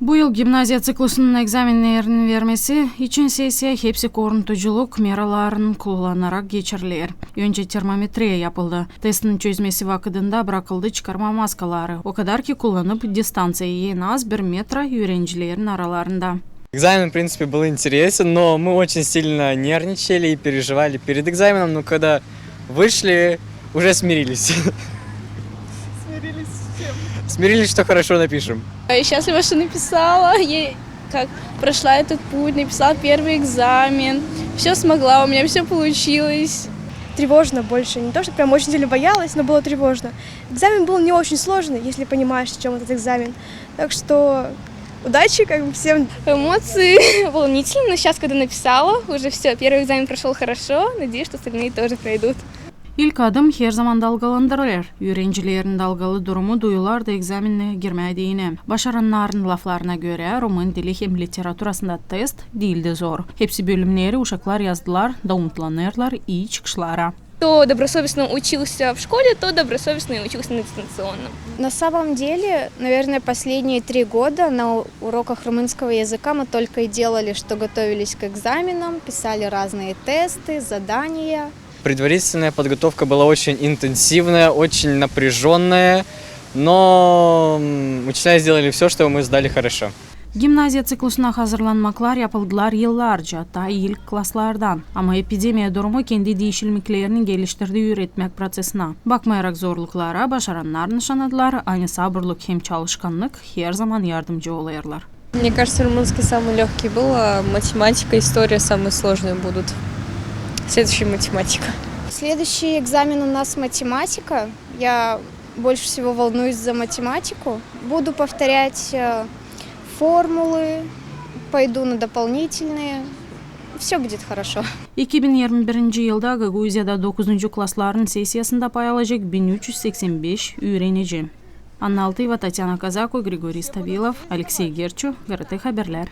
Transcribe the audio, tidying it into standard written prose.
Bu yıl gimnaziya ciklusunun egzaminlerini vermesi için sessiya hepsi koruntuculuk meralarını kullanarak geçirilir. Önce termometriye yapıldı. Testin çözmesi vakitinde bırakıldı çıkarma maskaları. O kadar ki kullanıp distansiyayı en az 1 metre öğrencilerin aralarında. Экзамен, в принципе, был интересен, но мы очень сильно нервничали и переживали перед экзаменом, но когда вышли, уже смирились. Смирились с чем? Смирились, что хорошо напишем. Я счастлива, что написала, прошла этот путь, написала первый экзамен, все смогла, у меня все получилось. Тревожно больше. Не то, что прям очень сильно боялась, но было тревожно. Экзамен был не очень сложный, если понимаешь, в чем этот экзамен. Так что удачи всем. Эмоции волнительно, но сейчас, когда написала, уже все, первый экзамен прошел хорошо, надеюсь, что остальные тоже пройдут. İlk adım her zaman dalgalandırılır. Öğrencilerin dalgalı durumu duyular da egzaminine girmediğine. Başaranların laflarına göre Rumun dili hem literaturasında test değildi zor. Hepsi bölümleri uşaklar yazdılar da umutlanırlar iyi çıkışlara. Кто добросовестно учился в школе, то добросовестно и учился на дистанционном. На самом деле, наверное, последние 3 года на уроках румынского языка мы только и делали, что готовились к экзаменам, писали разные тесты, задания. Предварительная подготовка была очень интенсивная, очень напряженная, но учителя сделали все, чтобы мы сдали хорошо. Gimnaziya ciklusuna hazırlanmaklar yapıldılar yıllarca, ta ilk klaslardan. Ama epidemiya durumu kendi değişilmeklerini geliştirdiği üretmek prosesine. Bakmayarak zorluklara başaranlar nişanladılar, aynı sabırlık hem çalışkanlık her zaman yardımcı oluyorlar. Мне кажется, румынский самый легкий был, а математика и история самые сложные будут. Следующий математика. Следующий экзамен у нас математика. Я больше всего волнуюсь за математику. Буду повторять формулы, пойду на дополнительные. Все будет хорошо. 2021 yılda Gagauzya'da 9. klasların sessiyasında pay alacak 1385 öğrenci. Anna Altayeva, Tatyana Kazako, Grigoriy Stabilov, Alexey Gerchu, GRT Haberler.